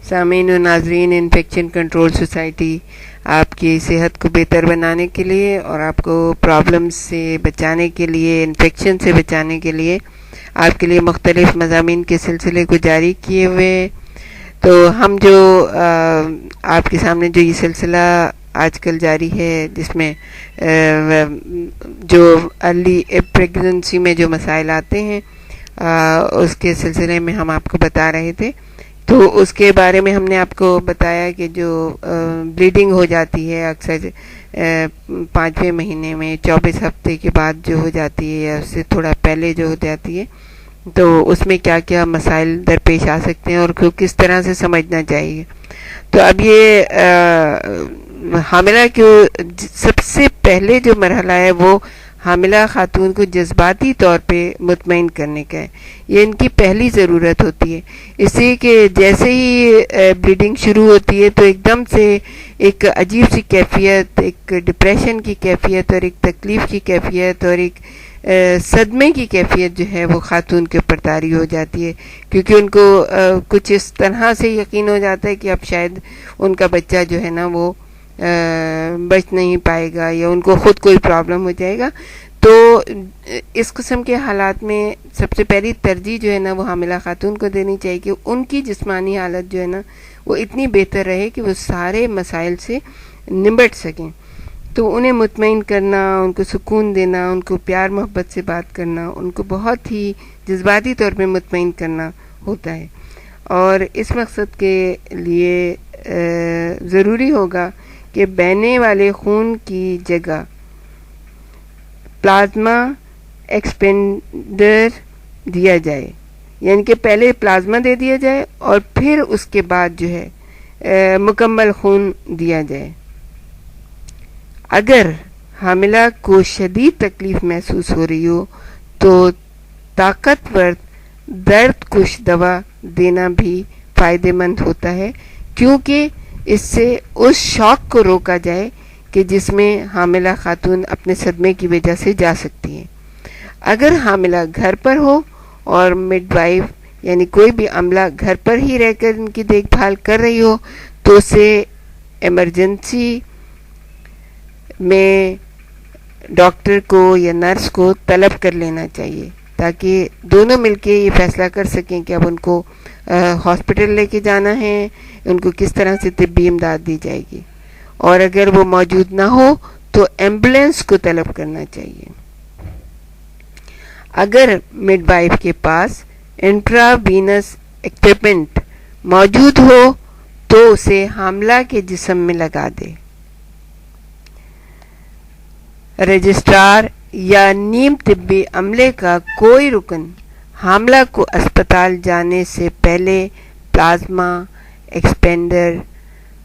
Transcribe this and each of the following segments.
سامعین و ناظرین، انفیکشن کنٹرول سوسائٹی آپ کی صحت کو بہتر بنانے کے لیے اور آپ کو پرابلمز سے بچانے کے لیے، انفیکشن سے بچانے کے لیے آپ کے لیے مختلف مضامین کے سلسلے کو جاری کیے ہوئے. تو ہم جو آپ کے سامنے جو یہ سلسلہ آج کل جاری ہے، جس میں جو ارلی پریگننسی میں جو مسائل آتے ہیں اس کے سلسلے میں ہم آپ کو بتا رہے تھے. تو اس کے بارے میں ہم نے آپ کو بتایا کہ جو بلیڈنگ ہو جاتی ہے اکثر 5ویں مہینے میں 24 ہفتے کے بعد جو ہو جاتی ہے یا اس سے تھوڑا پہلے جو ہو جاتی ہے، تو اس میں کیا کیا مسائل درپیش آ سکتے ہیں اور کس طرح سے سمجھنا چاہیے. تو اب یہ حاملہ کے سب سے پہلے جو مرحلہ ہے وہ حاملہ خاتون کو جذباتی طور پہ مطمئن کرنے کا ہے. یہ ان کی پہلی ضرورت ہوتی ہے، اس لیے کہ جیسے ہی بلیڈنگ شروع ہوتی ہے تو ایک دم سے ایک عجیب سی کیفیت، ایک ڈپریشن کی کیفیت اور ایک تکلیف کی کیفیت اور ایک صدمے کی کیفیت جو ہے وہ خاتون کے اوپر طاری ہو جاتی ہے، کیونکہ ان کو کچھ اس طرح سے یقین ہو جاتا ہے کہ اب شاید ان کا بچہ جو ہے نا وہ بچ نہیں پائے گا یا ان کو خود کوئی پرابلم ہو جائے گا. تو اس قسم کے حالات میں سب سے پہلی ترجیح جو ہے نا وہ حاملہ خاتون کو دینی چاہیے کہ ان کی جسمانی حالت جو ہے نا وہ اتنی بہتر رہے کہ وہ سارے مسائل سے نمٹ سکیں. تو انہیں مطمئن کرنا، ان کو سکون دینا، ان کو پیار محبت سے بات کرنا، ان کو بہت ہی جذباتی طور پہ مطمئن کرنا ہوتا ہے. اور اس مقصد کے لیے ضروری ہوگا کہ بہنے والے خون کی جگہ پلازما ایکسپینڈر دیا جائے، یعنی کہ پہلے پلازما دے دیا جائے اور پھر اس کے بعد جو ہے مکمل خون دیا جائے. اگر حاملہ کو شدید تکلیف محسوس ہو رہی ہو تو طاقتور درد کش دوا دینا بھی فائدہ مند ہوتا ہے، کیونکہ اس سے اس شوق کو روکا جائے کہ جس میں حاملہ خاتون اپنے صدمے کی وجہ سے جا سکتی ہیں. اگر حاملہ گھر پر ہو اور مڈ وائف یعنی کوئی بھی عملہ گھر پر ہی رہ کر ان کی دیکھ بھال کر رہی ہو تو اسے ایمرجنسی میں ڈاکٹر کو یا نرس کو طلب کر لینا چاہیے، تاکہ دونوں مل کے یہ فیصلہ کر سکیں کہ اب ان کو ہاسپٹل لے کے جانا ہے، ان کو کس طرح سے طبی امداد دی جائے گی. اور اگر وہ موجود نہ ہو تو ایمبولینس کو طلب کرنا چاہیے. اگر مڈ وائف کے پاس انٹرا وینس ایکوپمنٹ موجود ہو تو اسے حاملہ کے جسم میں لگا دے. رجسٹرار یا نیم طبی عملے کا کوئی رکن حاملہ کو اسپتال جانے سے پہلے پلازما ایکسپینڈر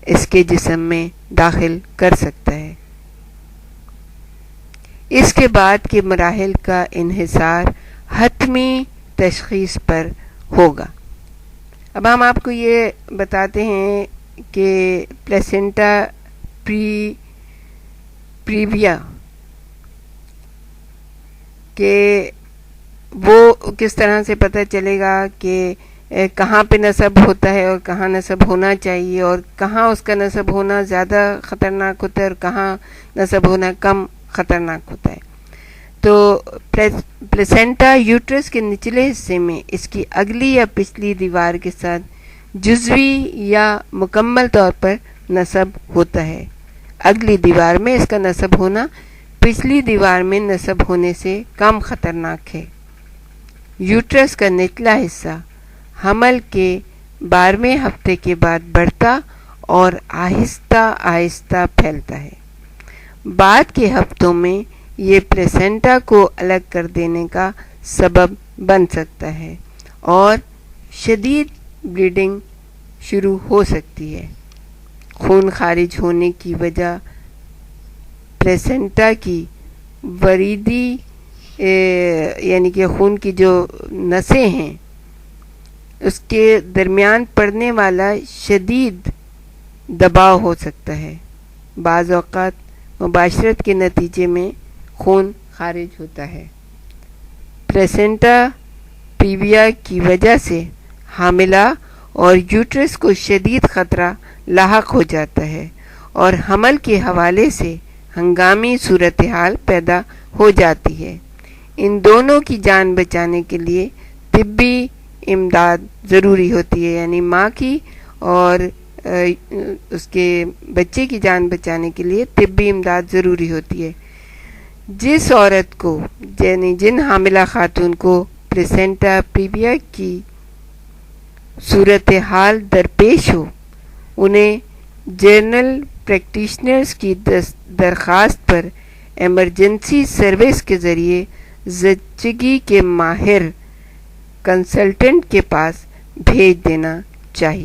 اس کے جسم میں داخل کر سکتا ہے. اس کے بعد کے مراحل کا انحصار حتمی تشخیص پر ہوگا. اب ہم آپ کو یہ بتاتے ہیں کہ پلیسنٹا پریویا کہ وہ کس طرح سے پتہ چلے گا کہ کہاں پہ نصب ہوتا ہے اور کہاں نصب ہونا چاہیے، اور کہاں اس کا نصب ہونا زیادہ خطرناک ہوتا ہے اور کہاں نصب ہونا کم خطرناک ہوتا ہے. تو پلیسنٹا یوٹرس کے نچلے حصے میں اس کی اگلی یا پچھلی دیوار کے ساتھ جزوی یا مکمل طور پر نصب ہوتا ہے. اگلی دیوار میں اس کا نصب ہونا پچھلی دیوار میں نصب ہونے سے کم خطرناک ہے. یوٹرس کا نچلا حصہ حمل کے 12ویں ہفتے کے بعد بڑھتا اور آہستہ آہستہ پھیلتا ہے. بعد کے ہفتوں میں یہ پلیسنٹا کو الگ کر دینے کا سبب بن سکتا ہے اور شدید بلیڈنگ شروع ہو سکتی ہے. خون خارج ہونے کی وجہ پلیسنٹا کی وریدی یعنی کہ خون کی جو نسیں ہیں اس کے درمیان پڑنے والا شدید دباؤ ہو سکتا ہے. بعض اوقات مباشرت کے نتیجے میں خون خارج ہوتا ہے. پلیسنٹا پریویا کی وجہ سے حاملہ اور یوٹرس کو شدید خطرہ لاحق ہو جاتا ہے اور حمل کے حوالے سے ہنگامی صورتحال پیدا ہو جاتی ہے۔ ان دونوں کی جان بچانے کے لیے طبی امداد ضروری ہوتی ہے، یعنی ماں کی اور اس کے بچے کی جان بچانے کے لیے طبی امداد ضروری ہوتی ہے۔ جس عورت کو یعنی جن حاملہ خاتون کو پلیسینٹا پریویا کی صورتحال درپیش ہو، انہیں جنرل پریکٹیشنرز کی درخواست پر ایمرجنسی سروس کے ذریعے زچگی کے ماہر کنسلٹنٹ کے پاس بھیج دینا چاہیے۔